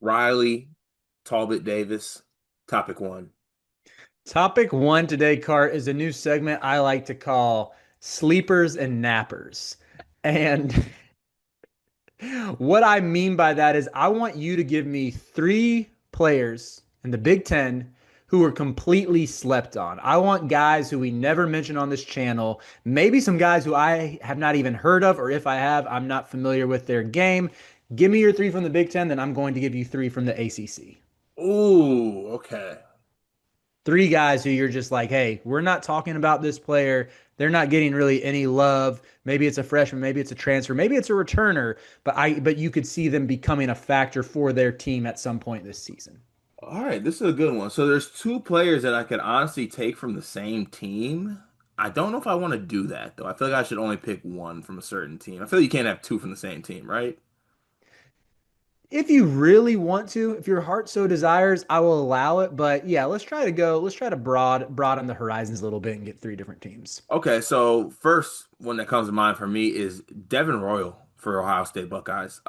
Riley, Talbot Davis. Topic one. Topic one today, Cart, is a new segment I like to call Sleepers and Nappers. And what I mean by that is I want you to give me three players in the Big Ten who were completely slept on. I want guys who we never mention on this channel, maybe some guys who I have not even heard of, or if I have, I'm not familiar with their game. Give me your three from the Big Ten, then I'm going to give you three from the ACC. Ooh, okay. Three guys who you're just like, hey, we're not talking about this player. They're not getting really any love. Maybe it's a freshman, maybe it's a transfer, maybe it's a returner, but you could see them becoming a factor for their team at some point this season. All right, this is a good one. So there's two players that I could honestly take from the same team. I don't know if I want to do that though. I feel like I should only pick one from a certain team. I feel like you can't have two from the same team, right? If you really want to, if your heart so desires, I will allow it. But yeah, let's try to broaden the horizons a little bit and get three different teams. Okay, so first one that comes to mind for me is Devin Royal for Ohio State Buckeyes.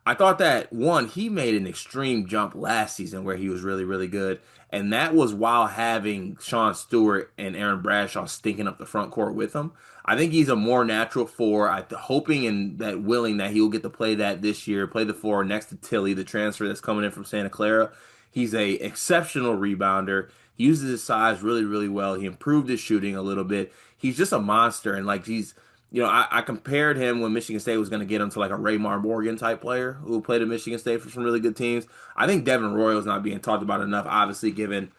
I thought that one, he made an extreme jump last season where he was really, really good. And that was while having Sean Stewart and Aaron Bradshaw stinking up the front court with him. I think he's a more natural four. Hoping and that willing that he'll get to play that this year, play the four next to Tilly, the transfer that's coming in from Santa Clara. He's a exceptional rebounder. He uses his size really, really well. He improved his shooting a little bit. He's just a monster, and like I compared him when Michigan State was going to get him to like a Raymar Morgan type player who played at Michigan State for some really good teams. I think Devin Royal is not being talked about enough, obviously, given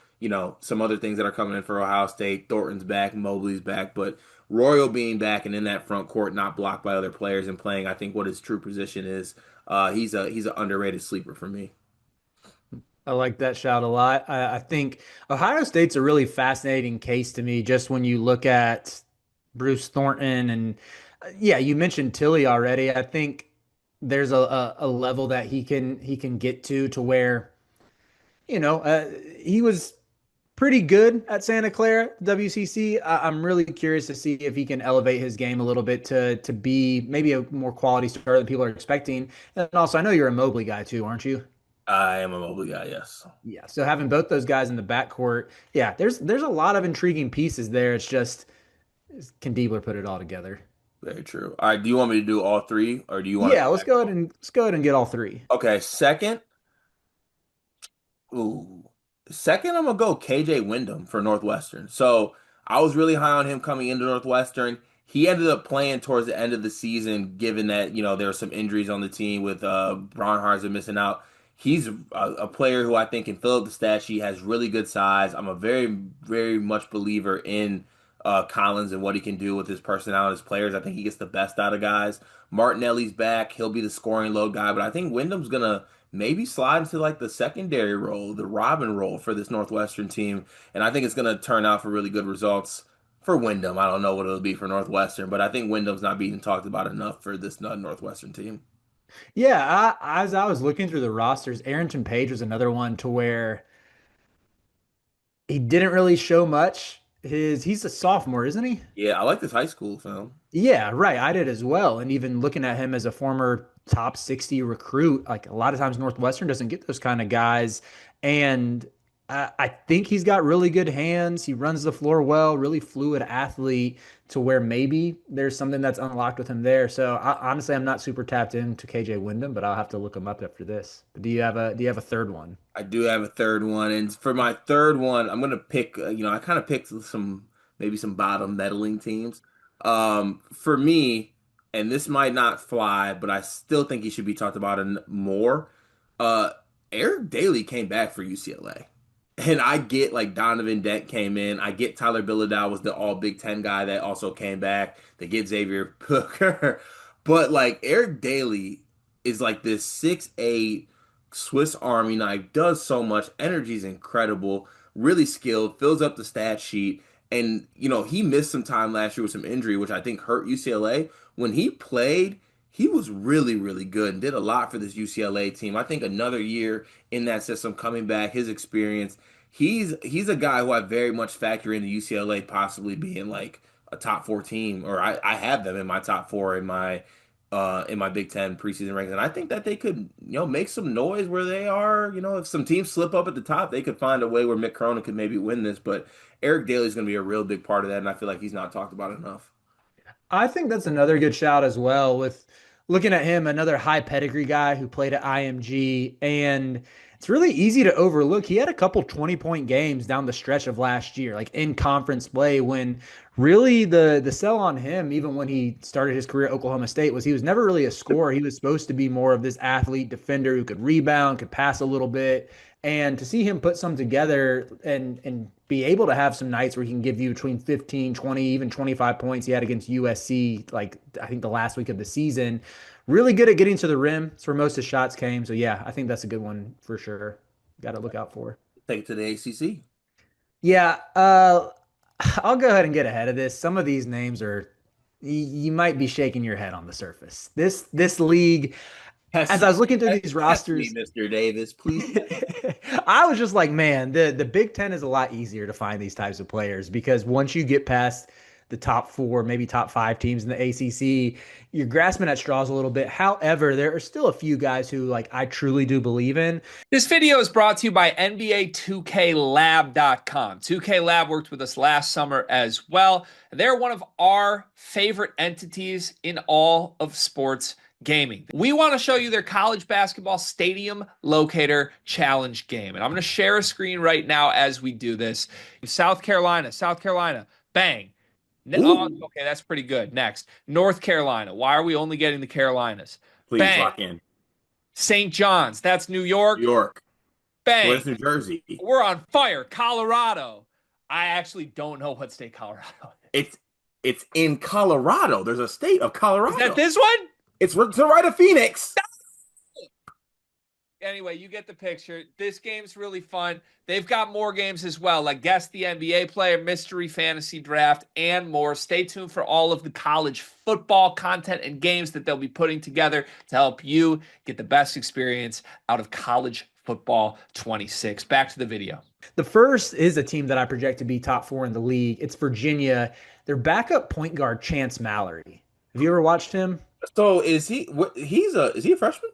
some other things that are coming in for Ohio State. Thornton's back, Mobley's back, but Royal being back and in that front court, not blocked by other players and playing, I think what his true position is. He's an underrated sleeper for me. I like that shout a lot. I think Ohio State's a really fascinating case to me, just when you look at Bruce Thornton and yeah, you mentioned Tilly already. I think there's a level that he can get to where he was pretty good at Santa Clara WCC. I'm really curious to see if he can elevate his game a little bit to be maybe a more quality starter than people are expecting. And also, I know you're a Mobley guy too, aren't you? I am a Mobley guy, yes. Yeah, so having both those guys in the backcourt, yeah, there's a lot of intriguing pieces there. It's just can Diebler put it all together? Very true. All right, do you want me to do all three, or do you want to Yeah, go back and forth? let's go ahead and get all three. Okay, second. Ooh, second, I'm gonna go KJ Wyndham for Northwestern. So I was really high on him coming into Northwestern. He ended up playing towards the end of the season, given that there were some injuries on the team with Braunharzer missing out. He's a player who I think can fill up the stat sheet, has really good size. I'm a very, very much believer in Collins and what he can do with his personality as players. I think he gets the best out of guys. Martinelli's back. He'll be the scoring load guy, but I think Wyndham's gonna maybe slide into like the secondary role, the Robin role for this Northwestern team. And I think it's going to turn out for really good results for Wyndham. I don't know what it'll be for Northwestern, but I think Wyndham's not being talked about enough for this Northwestern team. Yeah, as I was looking through the rosters, Arrington Page was another one to where he didn't really show much. He's a sophomore, isn't he? Yeah, I like this high school film. Yeah, right. I did as well. And even looking at him as a former top 60 recruit, like a lot of times Northwestern doesn't get those kind of guys. And I think he's got really good hands. He runs the floor well, really fluid athlete to where maybe there's something that's unlocked with him there. So honestly, I'm not super tapped into KJ Wyndham, but I'll have to look him up after this. But do you have a third one? I do have a third one, and for my third one, I'm gonna pick. I kind of picked maybe some bottom meddling teams. For me, and this might not fly, but I still think he should be talked about more. Uh, Eric Daly came back for UCLA, and I get like Donovan Dent came in. I get Tyler Bilodeau was the All Big Ten guy that also came back. They get Xavier Booker, but like Eric Daly is like this 6'8" Swiss Army knife, does so much. Energy is incredible, really skilled, fills up the stat sheet. And, he missed some time last year with some injury, which I think hurt UCLA. When he played, he was really, really good and did a lot for this UCLA team. I think another year in that system coming back, his experience, he's a guy who I very much factor into UCLA possibly being like a top four team, or I have them in my top four in my in my Big Ten preseason rankings. And I think that they could, make some noise where they are. If some teams slip up at the top, they could find a way where Mick Cronin could maybe win this. But Eric Daly's going to be a real big part of that, and I feel like he's not talked about enough. I think that's another good shout as well. With looking at him, another high pedigree guy who played at IMG, and it's really easy to overlook. He had a couple 20-point games down the stretch of last year, like in conference play, when really the sell on him, even when he started his career at Oklahoma State, was he was never really a scorer. He was supposed to be more of this athlete defender who could rebound, could pass a little bit. And to see him put some together and be able to have some nights where he can give you between 15, 20, even 25 points he had against USC, like I think the last week of the season. Really good at getting to the rim. It's where most of his shots came. So yeah, I think that's a good one for sure. Got to look out for. Take it to the ACC. Yeah, I'll go ahead and get ahead of this. Some of these names are you might be shaking your head on the surface. This league, as Test, I was looking through these test me, rosters, Mr. Davis, please. I was just like, man, the Big Ten is a lot easier to find these types of players because once you get past the top four, maybe top five teams in the ACC, you're grasping at straws a little bit. However, there are still a few guys who like I truly do believe in. This video is brought to you by NBA 2KLab.com. 2K Lab worked with us last summer as well. They're one of our favorite entities in all of sports gaming. We want to show you their college basketball stadium locator challenge game. And I'm going to share a screen right now as we do this. South Carolina, bang. Oh, Ooh, okay, that's pretty good. Next, North Carolina. Why are we only getting the Carolinas? please Bang. lock in. St. John's, that's New New York. York. Bang. Where's New Jersey? We're on fire. Colorado. I actually don't know what state Colorado is. It's in Colorado. There's a state of Is that Colorado. this one? It's to the right of Phoenix. Anyway, you get the picture. This game's really fun. They've got more games as well, like Guess the NBA Player, Mystery Fantasy Draft, and more. Stay tuned for all of the college football content and games that they'll be putting together to help you get the best experience out of college football 26. Back to the video. The first is a team that I project to be top four in the league. It's Virginia. Their backup point guard, Chance Mallory. Have you ever watched him? So is he? Is he a freshman?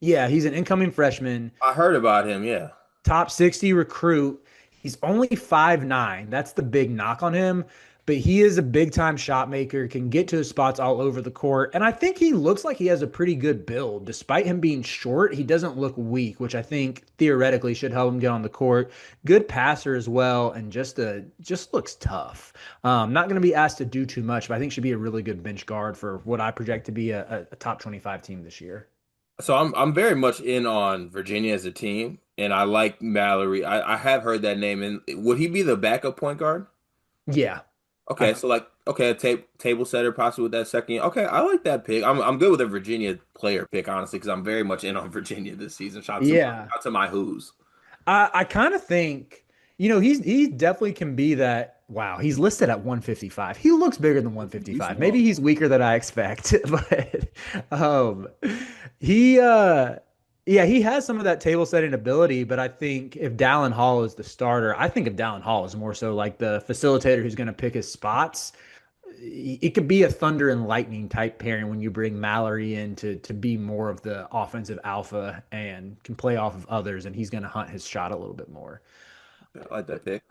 Yeah, he's an incoming freshman, I heard about him. Yeah. top 60 recruit. He's only 5'9". That's the big knock on him, but he is a big time shot maker, can get to his spots all over the court. And I think he looks like he has a pretty good build. Despite him being short, he doesn't look weak, which I think theoretically should help him get on the court. Good passer as well, and just looks tough. Not going to be asked to do too much, but I think should be a really good bench guard for what I project to be a top 25 team this year. So I'm very much in on Virginia as a team, and I like Mallory. I have heard that name, and would he be the backup point guard? Yeah. Okay, so like okay, a table setter possibly with that second. Okay, I like that pick. I'm good with a Virginia player pick honestly because I'm very much in on Virginia this season. Yeah. Shout to my Who's. I kind of think, he definitely can be that. Wow, he's listed at 155. He looks bigger than He's 155. Maybe small. he's weaker than I expect, but um he yeah, he has some of that table setting ability, but I think if Dallin Hall is the starter, I think of Dallin Hall as more so like the facilitator who's going to pick his spots. It could be a thunder and lightning type pairing when you bring Mallory in to be more of the offensive alpha and can play off of others, and he's going to hunt his shot a little bit more. I like that pick.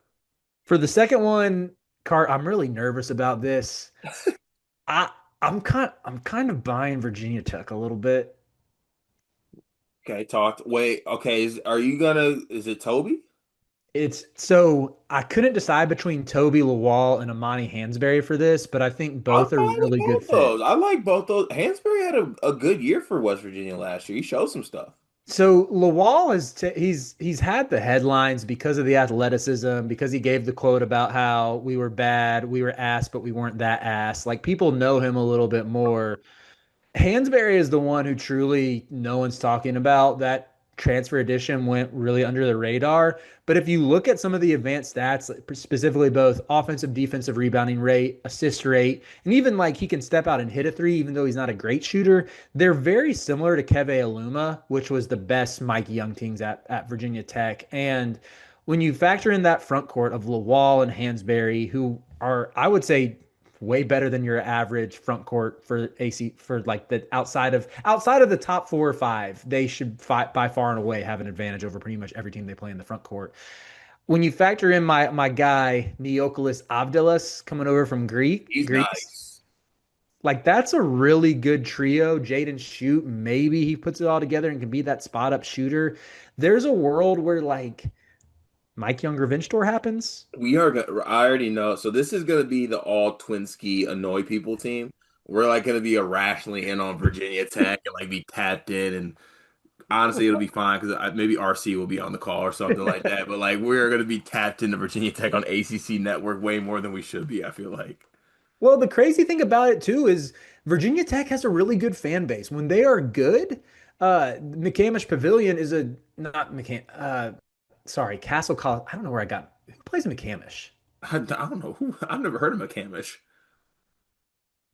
For the second one, Cart, I'm really nervous about this. I I'm kind of buying Virginia Tech a little bit. Okay, talked. Wait, okay, is it Toby? It's so I couldn't decide between Toby Lawal and Amani Hansberry for this, but I think I'm both are fine with really good both fit. those. I like both those. Hansberry had a good year for West Virginia last year. He showed some stuff. So Lawal he's had the headlines because of the athleticism, because he gave the quote about how we were bad, we were ass, but we weren't that ass. Like people know him a little bit more. Hansberry is the one who truly no one's talking about. That transfer edition went really under the radar. But if you look at some of the advanced stats, like specifically both offensive, defensive rebounding rate, assist rate, and even like he can step out and hit a three, even though he's not a great shooter, they're very similar to Keve Aluma, which was the best Mike Young teams at Virginia Tech. And when you factor in that front court of Lawal and Hansberry, who are, I would say, way better than your average front court for AC for like the outside of the top 4 or 5. They should by far and away have an advantage over pretty much every team they play in the front court. When you factor in my guy Neokolis Avdelas coming over from He's Greece, nice. like that's a really good trio. Jaden Shoot, maybe he puts it all together and can be that spot up shooter. There's a world where like Mike Younger bench tour happens. We are gonna, I already know. So this is gonna be the all Twinsky annoy people team. We're like gonna be irrationally in on Virginia Tech and like be tapped in, and honestly it'll be fine because maybe RC will be on the call or something like that. But like we're gonna be tapped into Virginia Tech on ACC network way more than we should be, I feel like. Well, the crazy thing about it too is Virginia Tech has a really good fan base. When they are good, McCamish Pavilion is a not McCam sorry, Castle College. I don't know where I got who plays McCamish. I don't know who. I've never heard of McCamish.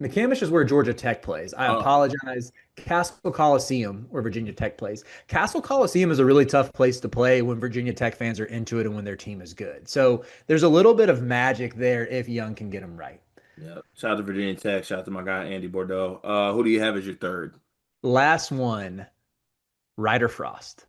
McCamish is where Georgia Tech plays. I Oh, apologize. Castle Coliseum, where Virginia Tech plays. Castle Coliseum is a really tough place to play when Virginia Tech fans are into it and when their team is good. So there's a little bit of magic there if Young can get them right. yeah. Shout out to Virginia Tech. Shout out to my guy Andy Bordeaux. Who do you have as your third? Last one, Ryder Frost,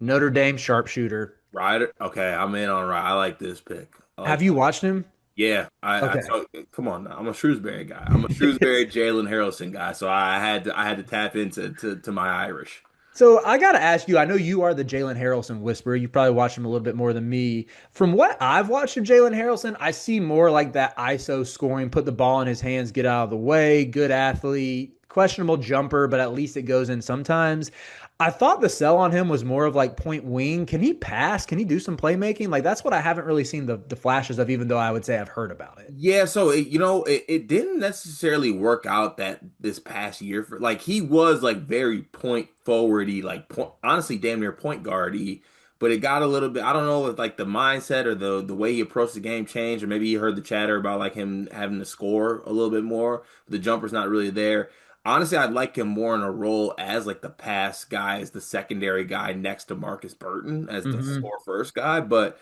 Notre Dame sharpshooter. Ryder. Okay, I'm in on Ryder. I like this pick. I like. Have you watched him? Yeah, I Okay. so come on now. I'm a Shrewsbury guy. I'm a Shrewsbury Jalen Harrelson guy. So I had to tap into to my Irish. So I got to ask you, I know you are the Jalen Harrelson whisperer. You probably watch him a little bit more than me. From what I've watched of Jalen Harrelson, I see more like that ISO scoring, put the ball in his hands, get out of the way, good athlete, questionable jumper, but at least it goes in sometimes. I thought the sell on him was more of like point wing. Can he pass? Can he do some playmaking? Like that's what I haven't really seen the flashes of, even though I would say I've heard about it. Yeah, so it didn't necessarily work out that this past year for like he was like very point forwardy, like honestly damn near point guardy, but it got a little bit I don't know if like the mindset or the way he approached the game changed, or maybe he heard the chatter about like him having to score a little bit more. The jumper's not really there. Honestly, I'd like him more in a role as like the pass guy, as the secondary guy next to Marcus Burton as the Hmm. score first guy, but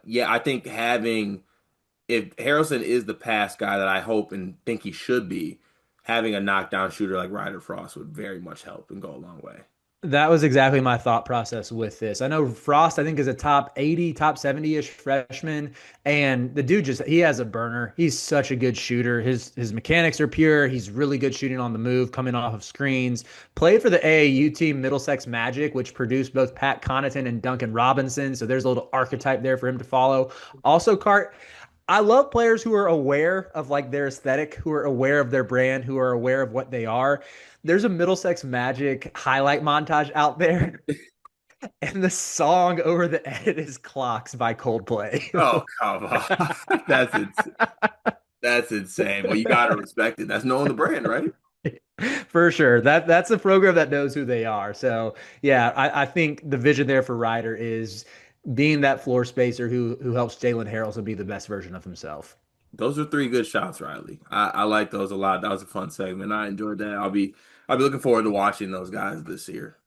yeah, I think having if Harrelson is the pass guy that I hope and think he should be, having a knockdown shooter like Ryder Frost would very much help and go a long way. That was exactly my thought process with this. I know Frost, I think, is a top 80, top 70-ish freshman. And the dude just he has a burner. He's such a good shooter. His mechanics are pure. He's really good shooting on the move, coming off of screens. Played for the AAU team Middlesex Magic, which produced both Pat Connaughton and Duncan Robinson. So there's a little archetype there for him to follow. Also, Cart, I love players who are aware of like their aesthetic, who are aware of their brand, who are aware of what they are. There's a Middlesex Magic highlight montage out there, and the song over the edit is "Clocks" by Coldplay. Oh, come on. That's insane. Well, you gotta respect it. That's knowing the brand, right? For sure. That's a program that knows who they are. So yeah, I think the vision there for Ryder is being that floor spacer who helps Jalen Harrelson be the best version of himself. Those are three good shots, Riley. I like those a lot. That was a fun segment. I enjoyed that. I'll be looking forward to watching those guys this year.